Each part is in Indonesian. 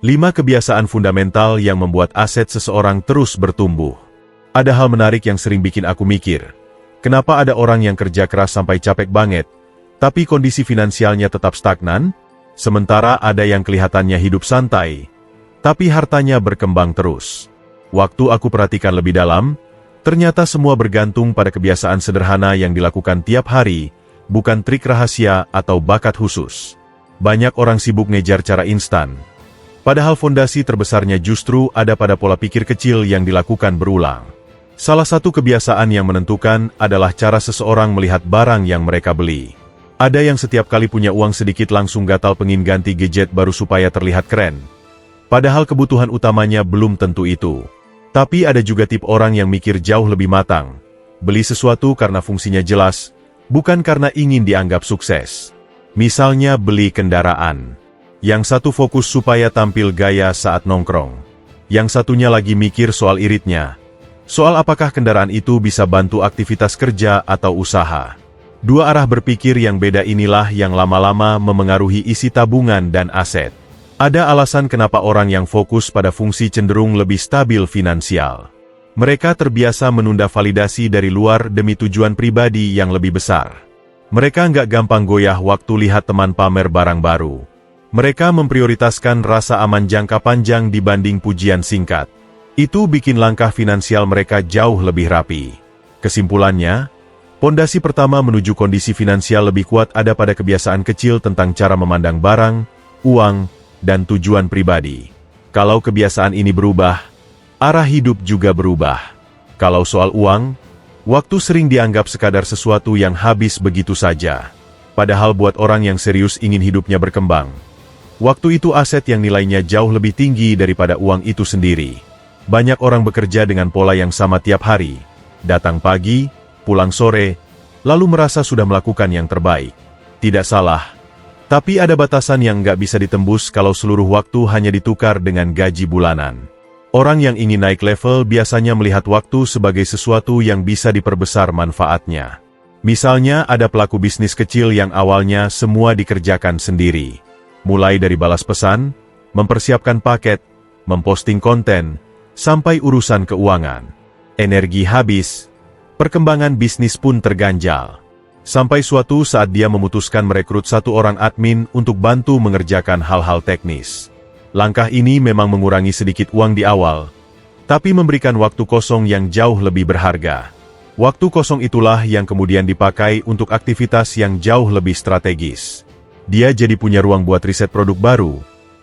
5 kebiasaan fundamental yang membuat aset seseorang terus bertumbuh. Ada hal menarik yang sering bikin aku mikir. Kenapa ada orang yang kerja keras sampai capek banget, tapi kondisi finansialnya tetap stagnan? Sementara ada yang kelihatannya hidup santai, tapi hartanya berkembang terus. Waktu aku perhatikan lebih dalam, ternyata semua bergantung pada kebiasaan sederhana yang dilakukan tiap hari, bukan trik rahasia atau bakat khusus. Banyak orang sibuk ngejar cara instan. Padahal fondasi terbesarnya justru ada pada pola pikir kecil yang dilakukan berulang. Salah satu kebiasaan yang menentukan adalah cara seseorang melihat barang yang mereka beli. Ada yang setiap kali punya uang sedikit langsung gatal pengen ganti gadget baru supaya terlihat keren. Padahal kebutuhan utamanya belum tentu itu. Tapi ada juga tipe orang yang mikir jauh lebih matang. Beli sesuatu karena fungsinya jelas, bukan karena ingin dianggap sukses. Misalnya beli kendaraan. Yang satu fokus supaya tampil gaya saat nongkrong. Yang satunya lagi mikir soal iritnya. Soal apakah kendaraan itu bisa bantu aktivitas kerja atau usaha. Dua arah berpikir yang beda inilah yang lama-lama memengaruhi isi tabungan dan aset. Ada alasan kenapa orang yang fokus pada fungsi cenderung lebih stabil finansial. Mereka terbiasa menunda validasi dari luar demi tujuan pribadi yang lebih besar. Mereka nggak gampang goyah waktu lihat teman pamer barang baru. Mereka memprioritaskan rasa aman jangka panjang dibanding pujian singkat. Itu bikin langkah finansial mereka jauh lebih rapi. Kesimpulannya, pondasi pertama menuju kondisi finansial lebih kuat ada pada kebiasaan kecil tentang cara memandang barang, uang, dan tujuan pribadi. Kalau kebiasaan ini berubah, arah hidup juga berubah. Kalau soal uang, waktu sering dianggap sekadar sesuatu yang habis begitu saja. Padahal buat orang yang serius ingin hidupnya berkembang, waktu itu aset yang nilainya jauh lebih tinggi daripada uang itu sendiri. Banyak orang bekerja dengan pola yang sama tiap hari. Datang pagi, pulang sore, lalu merasa sudah melakukan yang terbaik. Tidak salah. Tapi ada batasan yang nggak bisa ditembus kalau seluruh waktu hanya ditukar dengan gaji bulanan. Orang yang ingin naik level biasanya melihat waktu sebagai sesuatu yang bisa diperbesar manfaatnya. Misalnya ada pelaku bisnis kecil yang awalnya semua dikerjakan sendiri. Mulai dari balas pesan, mempersiapkan paket, memposting konten, sampai urusan keuangan. Energi habis, perkembangan bisnis pun terganjal. Sampai suatu saat dia memutuskan merekrut satu orang admin untuk bantu mengerjakan hal-hal teknis. Langkah ini memang mengurangi sedikit uang di awal, tapi memberikan waktu kosong yang jauh lebih berharga. Waktu kosong itulah yang kemudian dipakai untuk aktivitas yang jauh lebih strategis. Dia jadi punya ruang buat riset produk baru,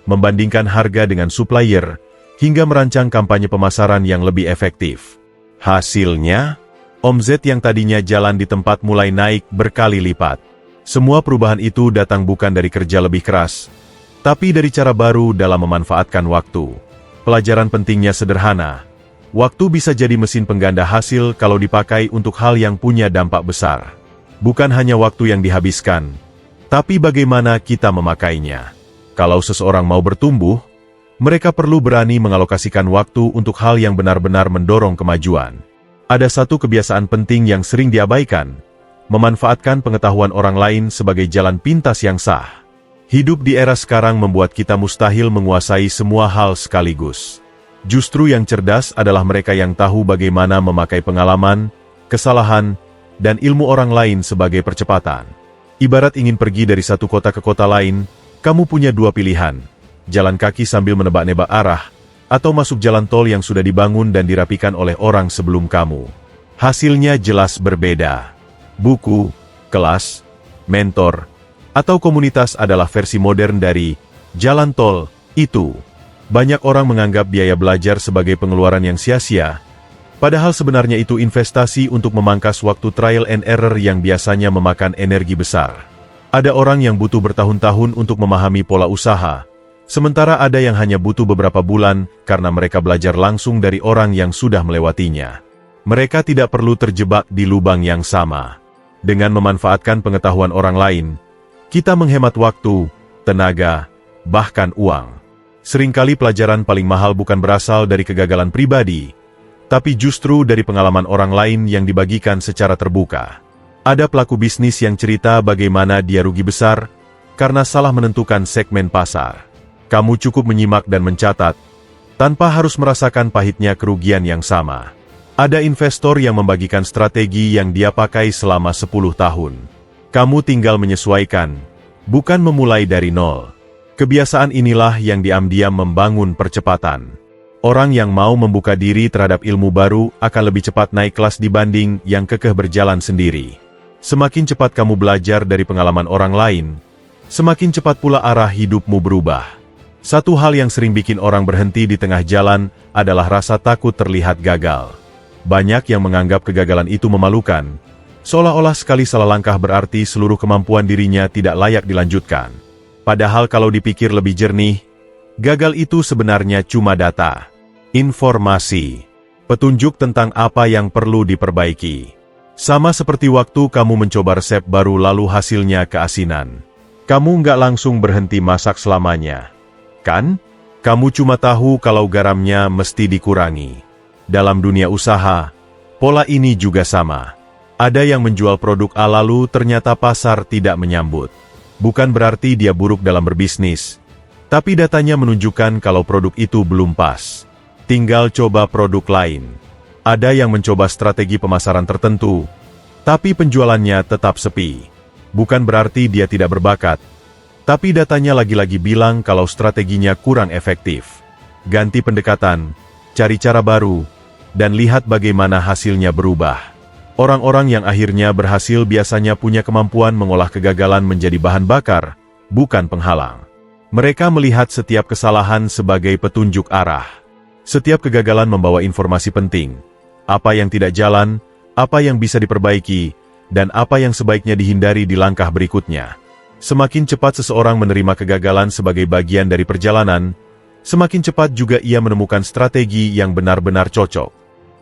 membandingkan harga dengan supplier, hingga merancang kampanye pemasaran yang lebih efektif. Hasilnya, omzet yang tadinya jalan di tempat mulai naik berkali lipat. Semua perubahan itu datang bukan dari kerja lebih keras, tapi dari cara baru dalam memanfaatkan waktu. Pelajaran pentingnya sederhana. Waktu bisa jadi mesin pengganda hasil kalau dipakai untuk hal yang punya dampak besar. Bukan hanya waktu yang dihabiskan, tapi bagaimana kita memakainya. Kalau seseorang mau bertumbuh, mereka perlu berani mengalokasikan waktu untuk hal yang benar-benar mendorong kemajuan. Ada satu kebiasaan penting yang sering diabaikan, memanfaatkan pengetahuan orang lain sebagai jalan pintas yang sah. Hidup di era sekarang membuat kita mustahil menguasai semua hal sekaligus. Justru yang cerdas adalah mereka yang tahu bagaimana memakai pengalaman, kesalahan, dan ilmu orang lain sebagai percepatan. Ibarat ingin pergi dari satu kota ke kota lain, kamu punya dua pilihan. Jalan kaki sambil menebak-nebak arah, atau masuk jalan tol yang sudah dibangun dan dirapikan oleh orang sebelum kamu. Hasilnya jelas berbeda. Buku, kelas, mentor, atau komunitas adalah versi modern dari jalan tol itu. Banyak orang menganggap biaya belajar sebagai pengeluaran yang sia-sia, padahal sebenarnya itu investasi untuk memangkas waktu trial and error yang biasanya memakan energi besar. Ada orang yang butuh bertahun-tahun untuk memahami pola usaha, sementara ada yang hanya butuh beberapa bulan karena mereka belajar langsung dari orang yang sudah melewatinya. Mereka tidak perlu terjebak di lubang yang sama. Dengan memanfaatkan pengetahuan orang lain, kita menghemat waktu, tenaga, bahkan uang. Seringkali pelajaran paling mahal bukan berasal dari kegagalan pribadi, tapi justru dari pengalaman orang lain yang dibagikan secara terbuka. Ada pelaku bisnis yang cerita bagaimana dia rugi besar karena salah menentukan segmen pasar. Kamu cukup menyimak dan mencatat, tanpa harus merasakan pahitnya kerugian yang sama. Ada investor yang membagikan strategi yang dia pakai selama 10 tahun. Kamu tinggal menyesuaikan, bukan memulai dari nol. Kebiasaan inilah yang diam-diam membangun percepatan. Orang yang mau membuka diri terhadap ilmu baru akan lebih cepat naik kelas dibanding yang kekeh berjalan sendiri. Semakin cepat kamu belajar dari pengalaman orang lain, semakin cepat pula arah hidupmu berubah. Satu hal yang sering bikin orang berhenti di tengah jalan adalah rasa takut terlihat gagal. Banyak yang menganggap kegagalan itu memalukan, seolah-olah sekali salah langkah berarti seluruh kemampuan dirinya tidak layak dilanjutkan. Padahal kalau dipikir lebih jernih, gagal itu sebenarnya cuma data, informasi, petunjuk tentang apa yang perlu diperbaiki. Sama seperti waktu kamu mencoba resep baru lalu hasilnya keasinan. Kamu nggak langsung berhenti masak selamanya, kan? Kamu cuma tahu kalau garamnya mesti dikurangi. Dalam dunia usaha, pola ini juga sama. Ada yang menjual produk A lalu ternyata pasar tidak menyambut. Bukan berarti dia buruk dalam berbisnis, tapi datanya menunjukkan kalau produk itu belum pas. Tinggal coba produk lain. Ada yang mencoba strategi pemasaran tertentu, tapi penjualannya tetap sepi. Bukan berarti dia tidak berbakat, tapi datanya lagi-lagi bilang kalau strateginya kurang efektif. Ganti pendekatan, cari cara baru, dan lihat bagaimana hasilnya berubah. Orang-orang yang akhirnya berhasil biasanya punya kemampuan mengolah kegagalan menjadi bahan bakar, bukan penghalang. Mereka melihat setiap kesalahan sebagai petunjuk arah. Setiap kegagalan membawa informasi penting. Apa yang tidak jalan, apa yang bisa diperbaiki, dan apa yang sebaiknya dihindari di langkah berikutnya. Semakin cepat seseorang menerima kegagalan sebagai bagian dari perjalanan, semakin cepat juga ia menemukan strategi yang benar-benar cocok.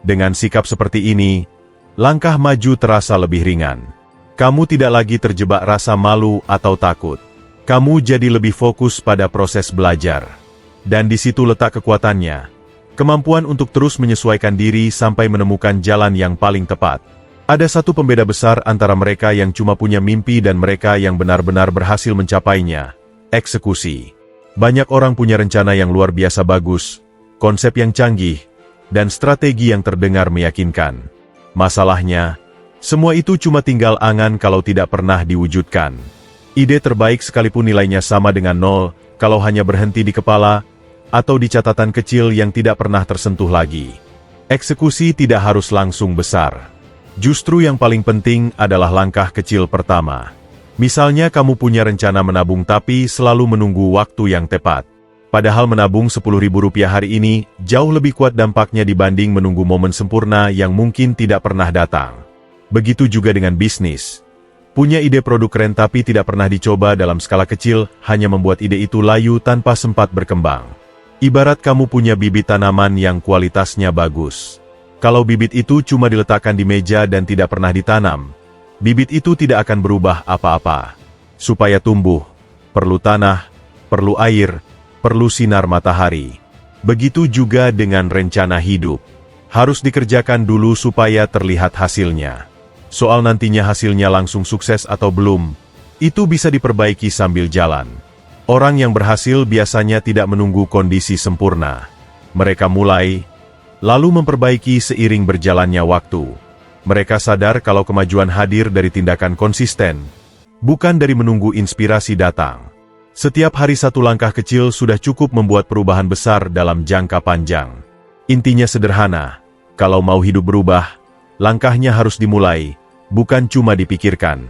Dengan sikap seperti ini, langkah maju terasa lebih ringan. Kamu tidak lagi terjebak rasa malu atau takut. Kamu jadi lebih fokus pada proses belajar. Dan di situ letak kekuatannya. Kemampuan untuk terus menyesuaikan diri sampai menemukan jalan yang paling tepat. Ada satu pembeda besar antara mereka yang cuma punya mimpi dan mereka yang benar-benar berhasil mencapainya. Eksekusi. Banyak orang punya rencana yang luar biasa bagus, konsep yang canggih, dan strategi yang terdengar meyakinkan. Masalahnya, semua itu cuma tinggal angan kalau tidak pernah diwujudkan. Ide terbaik sekalipun nilainya sama dengan nol, kalau hanya berhenti di kepala, atau di catatan kecil yang tidak pernah tersentuh lagi. Eksekusi tidak harus langsung besar. Justru yang paling penting adalah langkah kecil pertama. Misalnya kamu punya rencana menabung tapi selalu menunggu waktu yang tepat. Padahal menabung Rp10.000 hari ini jauh lebih kuat dampaknya dibanding menunggu momen sempurna yang mungkin tidak pernah datang. Begitu juga dengan bisnis. Punya ide produk keren tapi tidak pernah dicoba dalam skala kecil, hanya membuat ide itu layu tanpa sempat berkembang. Ibarat kamu punya bibit tanaman yang kualitasnya bagus. Kalau bibit itu cuma diletakkan di meja dan tidak pernah ditanam, bibit itu tidak akan berubah apa-apa. Supaya tumbuh, perlu tanah, perlu air, perlu sinar matahari. Begitu juga dengan rencana hidup. Harus dikerjakan dulu supaya terlihat hasilnya. Soal nantinya hasilnya langsung sukses atau belum, itu bisa diperbaiki sambil jalan. Orang yang berhasil biasanya tidak menunggu kondisi sempurna. Mereka mulai, lalu memperbaiki seiring berjalannya waktu. Mereka sadar kalau kemajuan hadir dari tindakan konsisten, bukan dari menunggu inspirasi datang. Setiap hari satu langkah kecil sudah cukup membuat perubahan besar dalam jangka panjang. Intinya sederhana, kalau mau hidup berubah, langkahnya harus dimulai, bukan cuma dipikirkan.